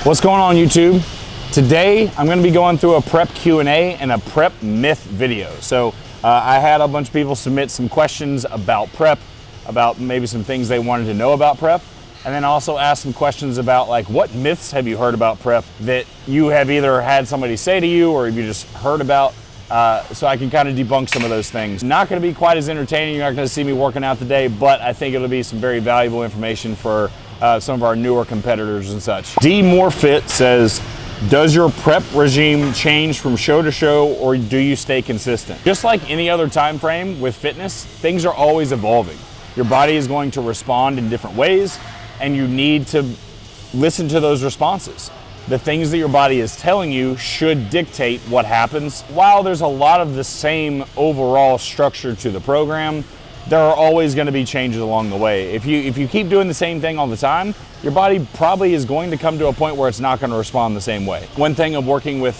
What's going on, YouTube? Today I'm going to be going through a prep Q&A and a prep myth video. So I had a bunch of people submit some questions about prep, about maybe some things they wanted to know about prep, and then also ask some questions about like what myths have you heard about prep that you have either had somebody say to you or you just heard about, so I can kind of debunk some of those things. Not going to be quite as entertaining. You're not going to see me working out today, but I think it'll be some very valuable information for some of our newer competitors and such. D More Fit says, does your prep regime change from show to show, or do you stay consistent? Just like any other time frame with fitness, things are always evolving. Your body is going to respond in different ways, and you need to listen to those responses. The things that your body is telling you should dictate what happens. While there's a lot of the same overall structure to the program, there are always going to be changes along the way. If you keep doing the same thing all the time, your body probably is going to come to a point where it's not going to respond the same way. One thing of working with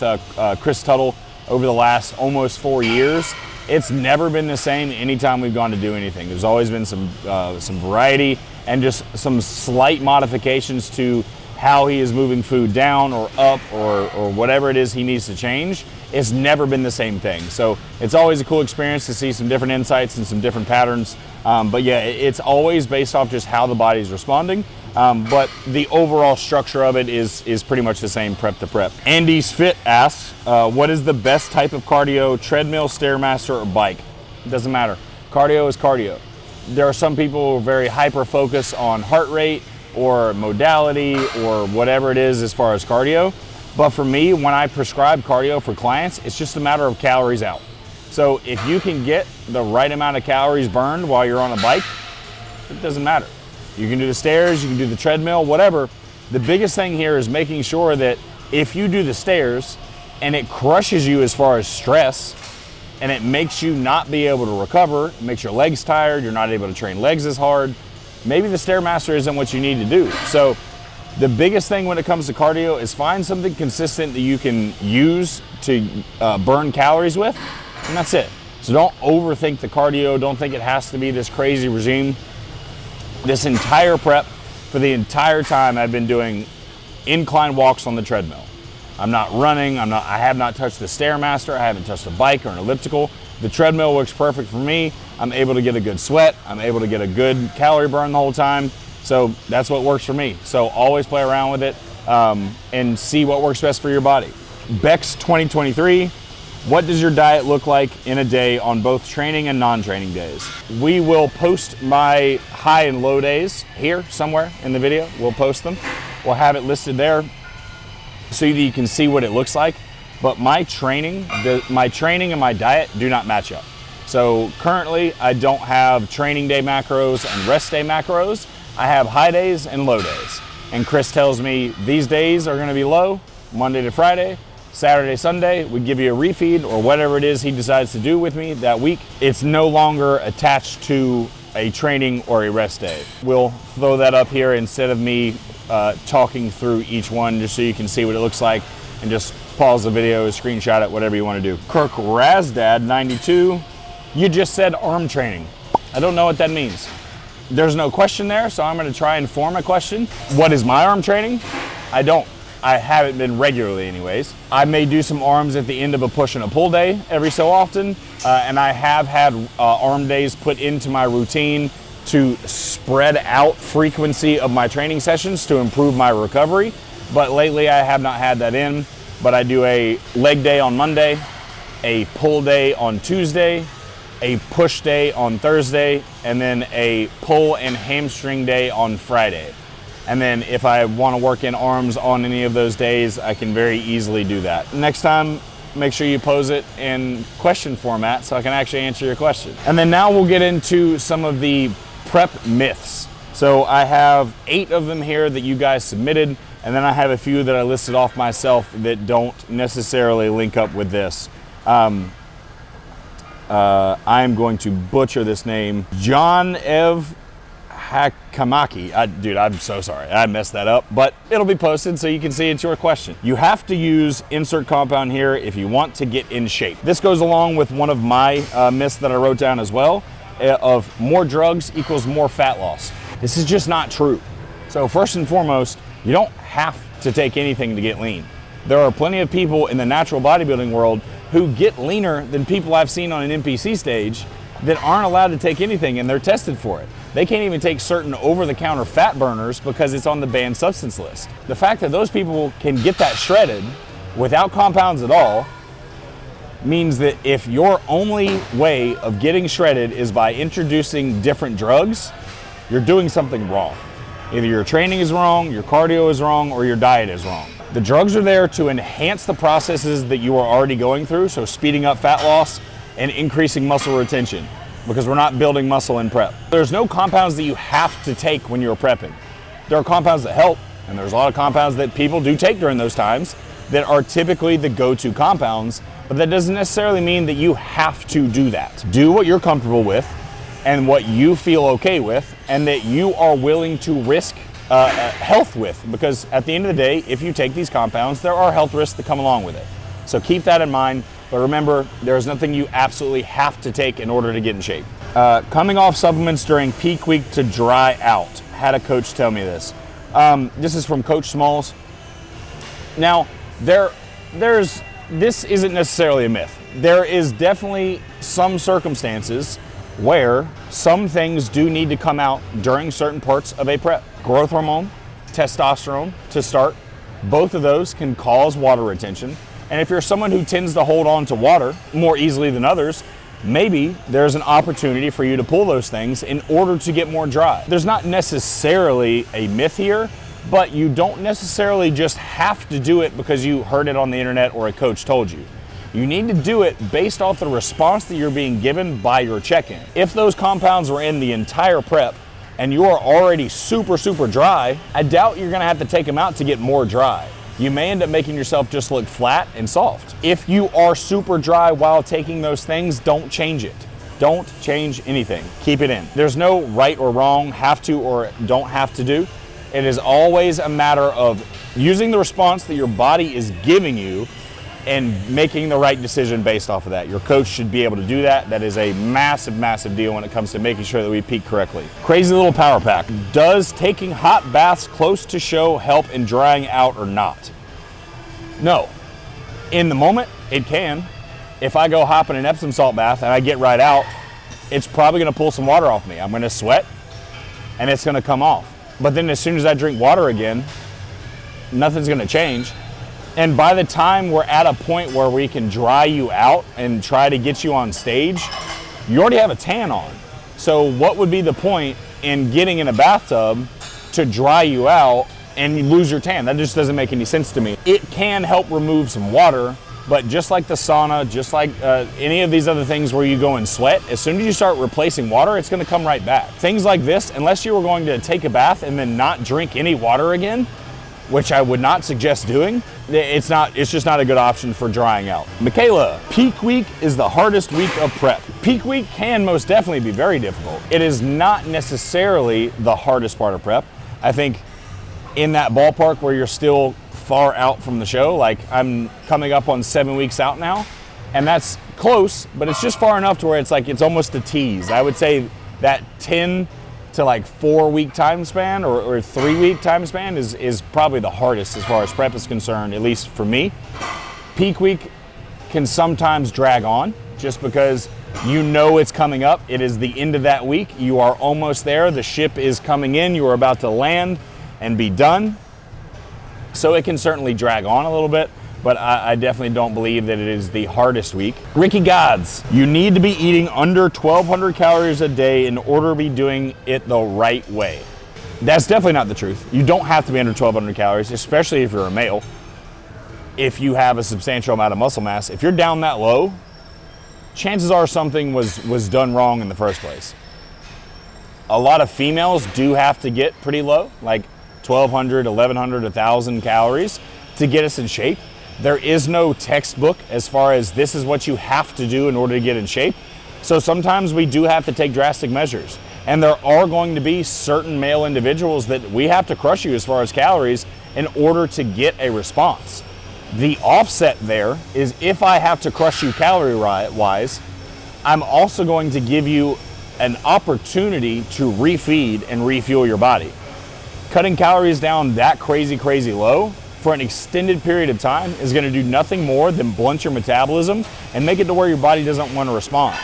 Chris Tuttle over the last almost 4 years, it's never been the same anytime we've gone to do anything. There's always been some variety and just some slight modifications to how he is moving food down or up or whatever it is he needs to change. It's never been the same thing. So it's always a cool experience to see some different insights and some different patterns. But yeah, it's always based off just how the body's responding. But the overall structure of it is pretty much the same prep to prep. Andy's Fit asks, what is the best type of cardio, treadmill, Stairmaster, or bike? It doesn't matter. Cardio is cardio. There are some people who are very hyper-focused on heart rate or modality or whatever it is as far as cardio. But for me, when I prescribe cardio for clients, it's just a matter of calories out. So if you can get the right amount of calories burned while you're on a bike, it doesn't matter. You can do the stairs, you can do the treadmill, whatever. The biggest thing here is making sure that if you do the stairs and it crushes you as far as stress and it makes you not be able to recover, it makes your legs tired, you're not able to train legs as hard, maybe the Stairmaster isn't what you need to do. So the biggest thing when it comes to cardio is find something consistent that you can use to burn calories with, and that's it. So don't overthink the cardio. Don't think it has to be this crazy regime. This entire prep, for the entire time, I've been doing incline walks on the treadmill. I'm not running. I have not touched the Stairmaster. I haven't touched a bike or an elliptical. The treadmill works perfect for me. I'm able to get a good sweat. I'm able to get a good calorie burn the whole time. So that's what works for me. So always play around with it and see what works best for your body. Bex 2023, what does your diet look like in a day on both training and non-training days? We will post my high and low days here somewhere in the video. We'll post them. We'll have it listed there so that you can see what it looks like. But my training and my diet do not match up. So currently I don't have training day macros and rest day macros. I have high days and low days. And Chris tells me these days are gonna be low, Monday to Friday, Saturday, Sunday, we give you a refeed or whatever it is he decides to do with me that week. It's no longer attached to a training or a rest day. We'll throw that up here instead of me talking through each one just so you can see what it looks like, and just pause the video, screenshot it, whatever you wanna do. Kirk Razdad 92, you just said arm training. I don't know what that means. There's no question there, so I'm gonna try and form a question. What is my arm training? I haven't been regularly anyways. I may do some arms at the end of a push and a pull day every so often, and I have had arm days put into my routine to spread out frequency of my training sessions to improve my recovery. But lately I have not had that in, but I do a leg day on Monday, a pull day on Tuesday, a push day on Thursday, and then a pull and hamstring day on Friday. And then if I want to work in arms on any of those days, I can very easily do that. Next time, make sure you pose it in question format so I can actually answer your question. And then now we'll get into some of the prep myths. So I have 8 of them here that you guys submitted, and then I have a few that I listed off myself that don't necessarily link up with this. I'm going to butcher this name. John Ev Hakamaki. Dude, I'm so sorry. I messed that up, but it'll be posted so you can see it's your question. You have to use insert compound here if you want to get in shape. This goes along with one of my myths that I wrote down as well, of more drugs equals more fat loss. This is just not true. So first and foremost, you don't have to take anything to get lean. There are plenty of people in the natural bodybuilding world who get leaner than people I've seen on an NPC stage that aren't allowed to take anything, and they're tested for it. They can't even take certain over-the-counter fat burners because it's on the banned substance list. The fact that those people can get that shredded without compounds at all means that if your only way of getting shredded is by introducing different drugs, you're doing something wrong. Either your training is wrong, your cardio is wrong, or your diet is wrong. The drugs are there to enhance the processes that you are already going through, so speeding up fat loss and increasing muscle retention, because we're not building muscle in prep. There's no compounds that you have to take when you're prepping. There are compounds that help, and there's a lot of compounds that people do take during those times that are typically the go-to compounds, but that doesn't necessarily mean that you have to do that. Do what you're comfortable with and what you feel okay with, and that you are willing to risk health with, because at the end of the day, if you take these compounds, there are health risks that come along with it. So keep that in mind, but remember, there's nothing you absolutely have to take in order to get in shape. Coming off supplements during peak week to dry out. Had a coach tell me this. This is from Coach Smalls. Now, this isn't necessarily a myth. There is definitely some circumstances where some things do need to come out during certain parts of a prep. Growth hormone, testosterone to start, both of those can cause water retention. And if you're someone who tends to hold on to water more easily than others, maybe there's an opportunity for you to pull those things in order to get more dry. There's not necessarily a myth here, but you don't necessarily just have to do it because you heard it on the internet or a coach told you. You need to do it based off the response that you're being given by your check-in. If those compounds were in the entire prep and you are already super dry, I doubt you're gonna have to take them out to get more dry. You may end up making yourself just look flat and soft. If you are super dry while taking those things, don't change it. Don't change anything. Keep it in. There's no right or wrong, have to or don't have to do. It is always a matter of using the response that your body is giving you and making the right decision based off of that. Your coach should be able to do that. That is a massive deal when it comes to making sure that we peak correctly. Crazy little power pack. Does taking hot baths close to show help in drying out or not? No. In the moment, it can. If I go hop in an Epsom salt bath and I get right out, it's probably gonna pull some water off me. I'm gonna sweat and it's gonna come off. But then as soon as I drink water again, nothing's gonna change. And by the time we're at a point where we can dry you out and try to get you on stage, you already have a tan on. So what would be the point in getting in a bathtub to dry you out and you lose your tan? That just doesn't make any sense to me. It can help remove some water, but just like the sauna, just like any of these other things where you go and sweat, as soon as you start replacing water, it's gonna come right back. Things like this, unless you were going to take a bath and then not drink any water again, which I would not suggest doing, it's just not a good option for drying out. Michaela, peak week is the hardest week of prep. Peak week can most definitely be very difficult. It is not necessarily the hardest part of prep. I think in that ballpark where you're still far out from the show, like I'm coming up on 7 weeks out now, and that's close, but it's just far enough to where it's like, it's almost a tease. I would say that 10 to like 4 week time span or 3 week time span is probably the hardest as far as prep is concerned, at least for me. Peak week can sometimes drag on just because you know it's coming up. It is the end of that week. You are almost there. The ship is coming in. You are about to land and be done. So it can certainly drag on a little bit, but I definitely don't believe that it is the hardest week. Ricky Gods, you need to be eating under 1,200 calories a day in order to be doing it the right way. That's definitely not the truth. You don't have to be under 1,200 calories, especially if you're a male. If you have a substantial amount of muscle mass, if you're down that low, chances are something was done wrong in the first place. A lot of females do have to get pretty low, like 1,200, 1,100, 1,000 calories to get us in shape. There is no textbook as far as this is what you have to do in order to get in shape. So sometimes we do have to take drastic measures. And there are going to be certain male individuals that we have to crush you as far as calories in order to get a response. The offset there is if I have to crush you calorie-wise, I'm also going to give you an opportunity to refeed and refuel your body. Cutting calories down that crazy low for an extended period of time is going to do nothing more than blunt your metabolism and make it to where your body doesn't want to respond.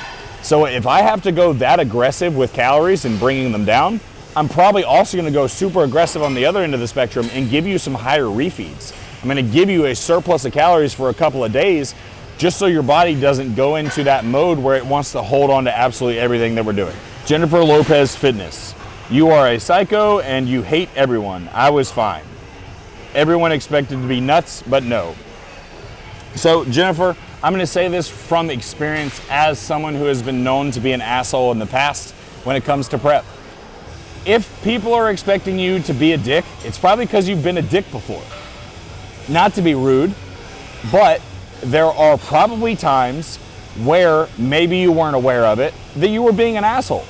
So if I have to go that aggressive with calories and bringing them down, I'm probably also going to go super aggressive on the other end of the spectrum and give you some higher refeeds. I'm going to give you a surplus of calories for a couple of days just so your body doesn't go into that mode where it wants to hold on to absolutely everything that we're doing. Jennifer Lopez Fitness. You are a psycho and you hate everyone. I was fine. Everyone expected to be nuts, but no. So Jennifer, I'm going to say this from experience as someone who has been known to be an asshole in the past when it comes to prep. If people are expecting you to be a dick, it's probably because you've been a dick before. Not to be rude, but there are probably times where maybe you weren't aware of it, that you were being an asshole.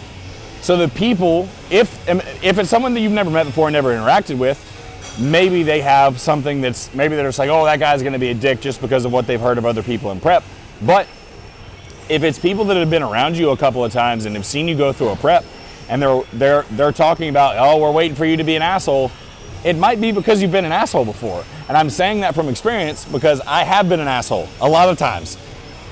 So the people, if it's someone that you've never met before and never interacted with, maybe they have something maybe they're just like, oh, that guy's gonna be a dick just because of what they've heard of other people in prep. But if it's people that have been around you a couple of times and have seen you go through a prep, and they're talking about, oh, we're waiting for you to be an asshole, it might be because you've been an asshole before. And I'm saying that from experience because I have been an asshole a lot of times.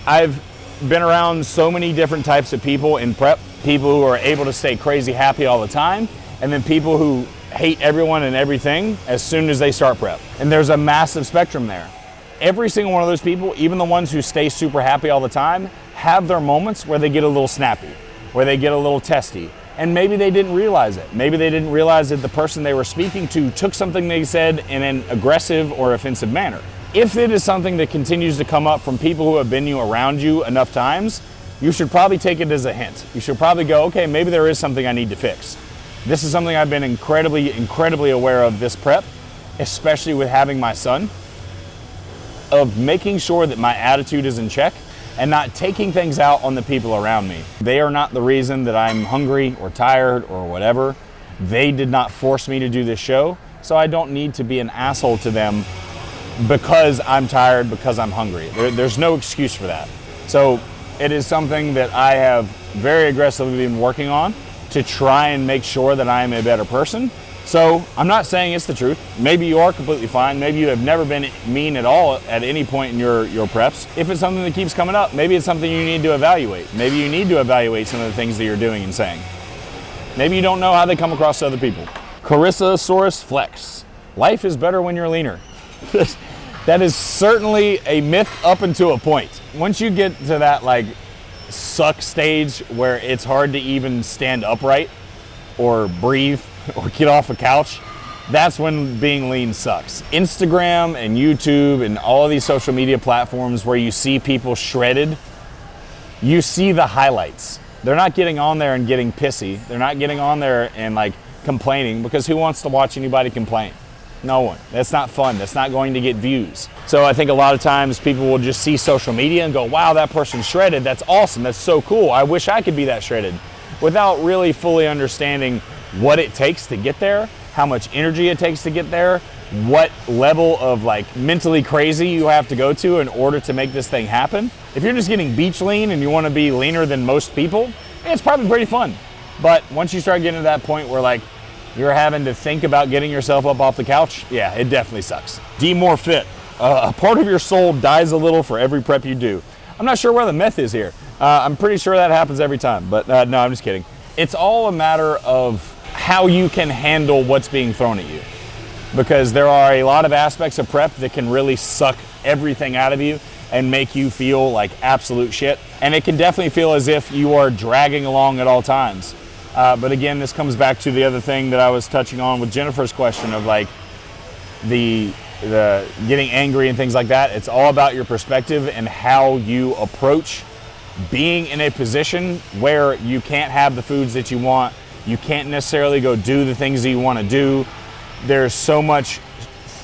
I've been around so many different types of people in prep, people who are able to stay crazy happy all the time, and then people who hate everyone and everything as soon as they start prep. And there's a massive spectrum there. Every single one of those people, even the ones who stay super happy all the time, have their moments where they get a little snappy, where they get a little testy. And maybe they didn't realize it. Maybe they didn't realize that the person they were speaking to took something they said in an aggressive or offensive manner. If it is something that continues to come up from people who have been around you enough times, you should probably take it as a hint. You should probably go, okay, maybe there is something I need to fix. This is something I've been incredibly aware of this prep, especially with having my son, of making sure that my attitude is in check and not taking things out on the people around me. They are not the reason that I'm hungry or tired or whatever. They did not force me to do this show, so I don't need to be an asshole to them because I'm tired, because I'm hungry. There's no excuse for that. So it is something that I have very aggressively been working on to try and make sure that I am a better person. So I'm not saying it's the truth. Maybe you are completely fine. Maybe you have never been mean at all at any point in your preps. If it's something that keeps coming up, maybe it's something you need to evaluate. Maybe you need to evaluate some of the things that you're doing and saying. Maybe you don't know how they come across to other people. Carissasaurus Flex. Life is better when you're leaner. That is certainly a myth up until a point. Once you get to that like suck stage where it's hard to even stand upright or breathe or get off a couch, that's when being lean sucks. Instagram and YouTube and all of these social media platforms where you see people shredded, you see the highlights. They're not getting on there and getting pissy. They're not getting on there and like complaining, because who wants to watch anybody complain? No one. That's not fun. That's not going to get views. So I think a lot of times people will just see social media and go, wow, that person's shredded. That's awesome. That's so cool. I wish I could be that shredded, without really fully understanding what it takes to get there, how much energy it takes to get there, what level of like mentally crazy you have to go to in order to make this thing happen. If you're just getting beach lean and you want to be leaner than most people, it's probably pretty fun. But once you start getting to that point where like you're having to think about getting yourself up off the couch, yeah, it definitely sucks. Be more fit. A part of your soul dies a little for every prep you do. I'm not sure where the myth is here. I'm pretty sure that happens every time, but no, I'm just kidding. It's all a matter of how you can handle what's being thrown at you, because there are a lot of aspects of prep that can really suck everything out of you and make you feel like absolute shit. And it can definitely feel as if you are dragging along at all times. But again, this comes back to the other thing that I was touching on with Jennifer's question of like the getting angry and things like that. It's all about your perspective and how you approach being in a position where you can't have the foods that you want. You can't necessarily go do the things that you want to do. There's so much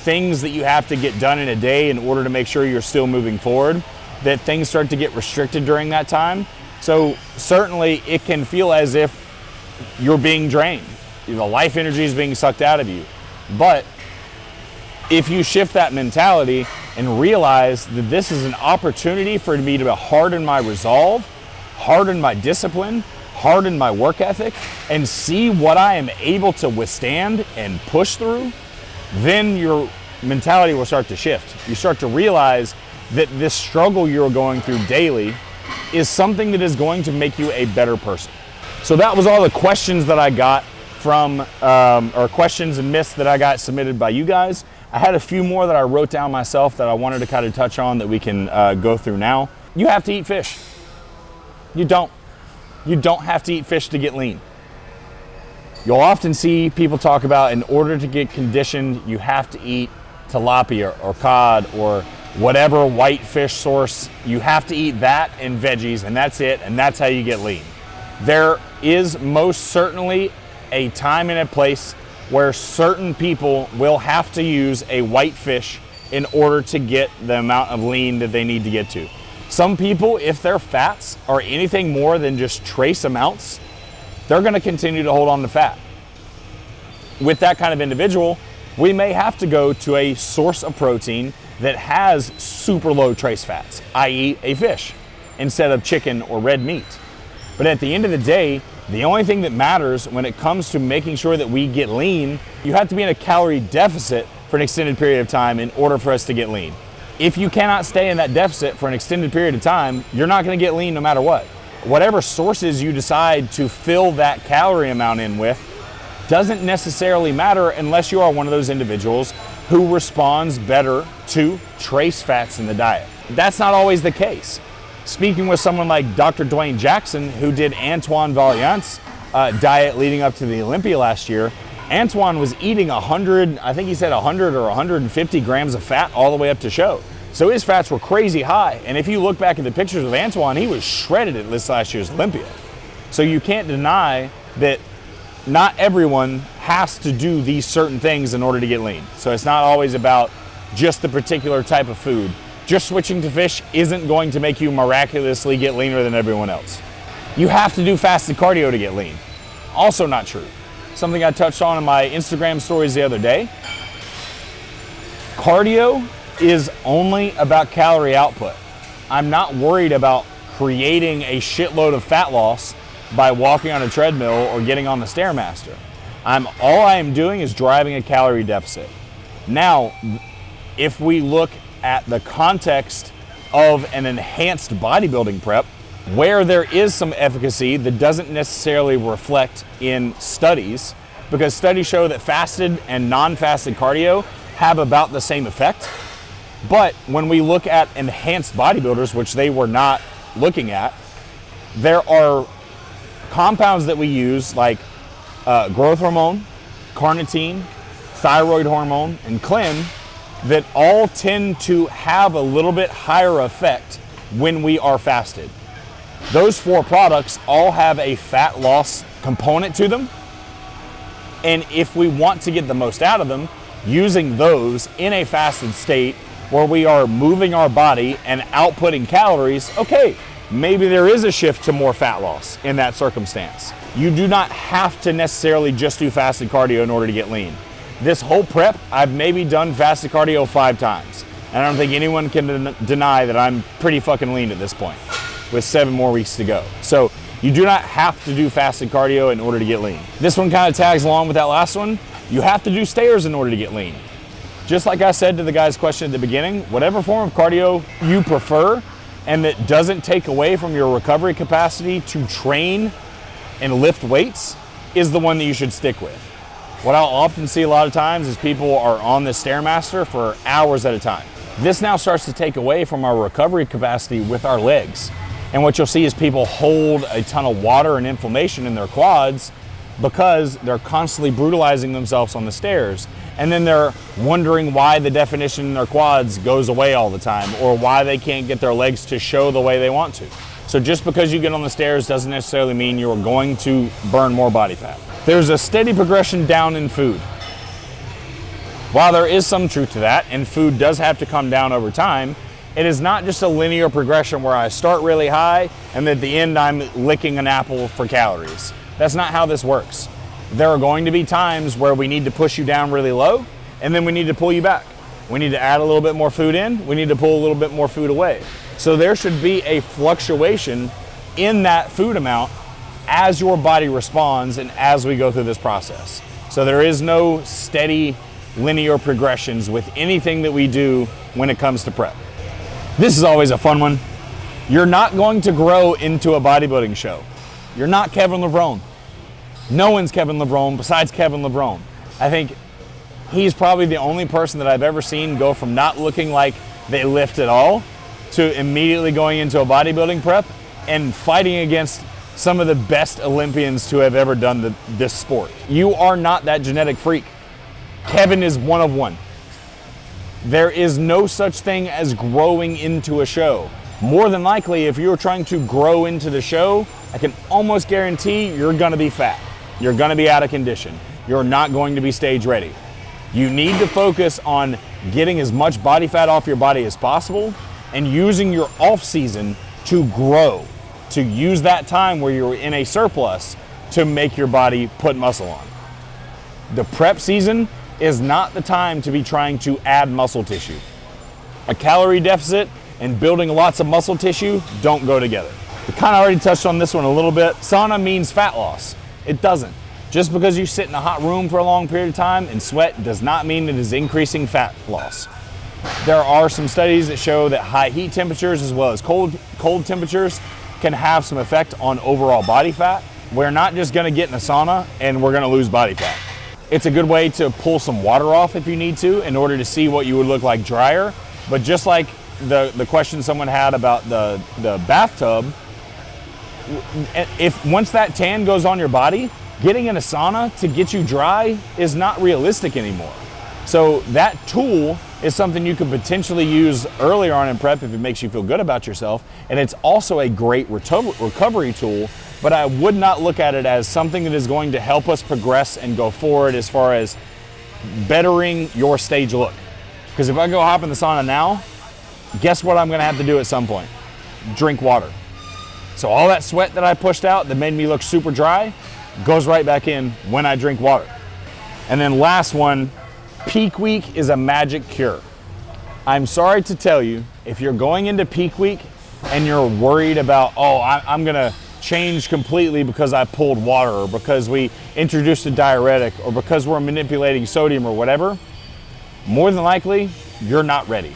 things that you have to get done in a day in order to make sure you're still moving forward, that things start to get restricted during that time. So certainly it can feel as if you're being drained. The life energy is being sucked out of you. But if you shift that mentality and realize that this is an opportunity for me to harden my resolve, harden my discipline, harden my work ethic, and see what I am able to withstand and push through, then you're mentality will start to shift. You start to realize that this struggle you're going through daily is something that is going to make you a better person. So that was all the questions that I got from, or questions and myths that I got submitted by you guys. I had a few more that I wrote down myself that I wanted to kind of touch on that we can go through now. You have to eat fish. You don't. You don't have to eat fish to get lean. You'll often see people talk about in order to get conditioned, you have to eat tilapia or cod or whatever white fish source. You have to eat that and veggies, and that's it, and that's how you get lean. There is most certainly a time and a place where certain people will have to use a white fish in order to get the amount of lean that they need to get to. Some people, if their fats are anything more than just trace amounts, they're going to continue to hold on to fat. With that kind of individual, we may have to go to a source of protein that has super low trace fats, i.e. a fish, instead of chicken or red meat. But at the end of the day, the only thing that matters when it comes to making sure that we get lean, you have to be in a calorie deficit for an extended period of time in order for us to get lean. If you cannot stay in that deficit for an extended period of time, you're not going to get lean no matter what. Whatever sources you decide to fill that calorie amount in with doesn't necessarily matter unless you are one of those individuals who responds better to trace fats in the diet. That's not always the case. Speaking with someone like Dr. Dwayne Jackson, who did Antoine Vaillant's diet leading up to the Olympia last year, Antoine was eating 100, I think he said 100 or 150 grams of fat all the way up to show. So his fats were crazy high. And if you look back at the pictures of Antoine, he was shredded at this last year's Olympia. So you can't deny that not everyone has to do these certain things in order to get lean. So it's not always about just the particular type of food. Just switching to fish isn't going to make you miraculously get leaner than everyone else. You have to do fasted cardio to get lean. Also not true. Something I touched on in my Instagram stories the other day. Cardio is only about calorie output. I'm not worried about creating a shitload of fat loss by walking on a treadmill or getting on the Stairmaster. All I am doing is driving a calorie deficit. Now, if we look at the context of an enhanced bodybuilding prep, where there is some efficacy that doesn't necessarily reflect in studies, because studies show that fasted and non-fasted cardio have about the same effect. But when we look at enhanced bodybuilders, which they were not looking at, there are compounds that we use like growth hormone, carnitine, thyroid hormone, and clen that all tend to have a little bit higher effect when we are fasted. Those four products all have a fat loss component to them. And if we want to get the most out of them, using those in a fasted state where we are moving our body and outputting calories, okay, maybe there is a shift to more fat loss in that circumstance. You do not have to necessarily just do fasted cardio in order to get lean. This whole prep, I've maybe done fasted cardio 5 times. And I don't think anyone can deny that I'm pretty fucking lean at this point with 7 more weeks to go. So you do not have to do fasted cardio in order to get lean. This one kind of tags along with that last one. You have to do stairs in order to get lean. Just like I said to the guy's question at the beginning, whatever form of cardio you prefer and that doesn't take away from your recovery capacity to train and lift weights is the one that you should stick with. What I'll often see a lot of times is people are on the Stairmaster for hours at a time. This now starts to take away from our recovery capacity with our legs. And what you'll see is people hold a ton of water and inflammation in their quads because they're constantly brutalizing themselves on the stairs. And then they're wondering why the definition in their quads goes away all the time or why they can't get their legs to show the way they want to. So just because you get on the stairs doesn't necessarily mean you're going to burn more body fat. There's a steady progression down in food. While there is some truth to that, and food does have to come down over time, it is not just a linear progression where I start really high and at the end I'm licking an apple for calories. That's not how this works. There are going to be times where we need to push you down really low and then we need to pull you back. We need to add a little bit more food in, we need to pull a little bit more food away. So there should be a fluctuation in that food amount as your body responds and as we go through this process. So there is no steady linear progressions with anything that we do when it comes to prep. This is always a fun one. You're not going to grow into a bodybuilding show. You're not Kevin LeBron. No one's Kevin LeBron besides Kevin LeBron. I think he's probably the only person that I've ever seen go from not looking like they lift at all to immediately going into a bodybuilding prep and fighting against some of the best Olympians to have ever done this sport. You are not that genetic freak. Kevin is one of one. There is no such thing as growing into a show. More than likely, if you're trying to grow into the show, I can almost guarantee you're gonna be fat. You're gonna be out of condition. You're not going to be stage ready. You need to focus on getting as much body fat off your body as possible and using your off season to grow, to use that time where you're in a surplus to make your body put muscle on. The prep season is not the time to be trying to add muscle tissue. A calorie deficit and building lots of muscle tissue don't go together. We kind of already touched on this one a little bit. Sauna means fat loss. It doesn't. Just because you sit in a hot room for a long period of time and sweat does not mean it is increasing fat loss. There are some studies that show that high heat temperatures as well as cold temperatures can have some effect on overall body fat. We're not just gonna get in a sauna and we're gonna lose body fat. It's a good way to pull some water off if you need to in order to see what you would look like drier. But just like the question someone had about the bathtub, if once that tan goes on your body, getting in a sauna to get you dry is not realistic anymore. So that tool is something you could potentially use earlier on in prep if it makes you feel good about yourself. And it's also a great recovery tool, but I would not look at it as something that is going to help us progress and go forward as far as bettering your stage look. Because if I go hop in the sauna now, guess what I'm gonna have to do at some point? Drink water. So all that sweat that I pushed out that made me look super dry goes right back in when I drink water. And then last one, peak week is a magic cure. I'm sorry to tell you, if you're going into peak week and you're worried about, oh, I'm gonna change completely because I pulled water or because we introduced a diuretic or because we're manipulating sodium or whatever, more than likely, you're not ready.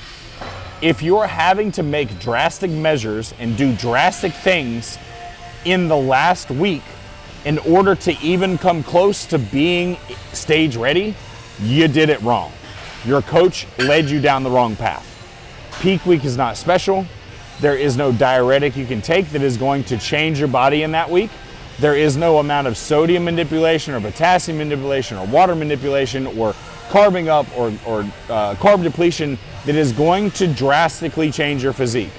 If you're having to make drastic measures and do drastic things in the last week in order to even come close to being stage ready, you did it wrong. Your coach led you down the wrong path. Peak week is not special. There is no diuretic you can take that is going to change your body in that week. There is no amount of sodium manipulation or potassium manipulation or water manipulation or carbing up or carb depletion that is going to drastically change your physique.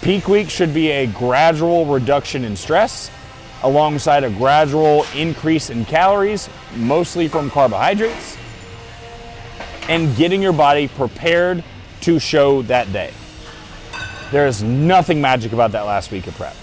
Peak week should be a gradual reduction in stress alongside a gradual increase in calories, mostly from carbohydrates, and getting your body prepared to show that day. There is nothing magic about that last week of prep.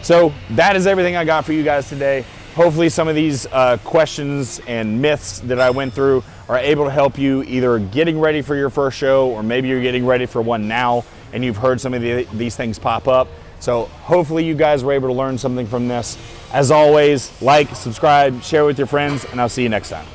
So that is everything I got for you guys today. Hopefully some of these questions and myths that I went through are able to help you either getting ready for your first show or maybe you're getting ready for one now and you've heard some of these things pop up. So hopefully you guys were able to learn something from this. As always, like, subscribe, share with your friends, and I'll see you next time.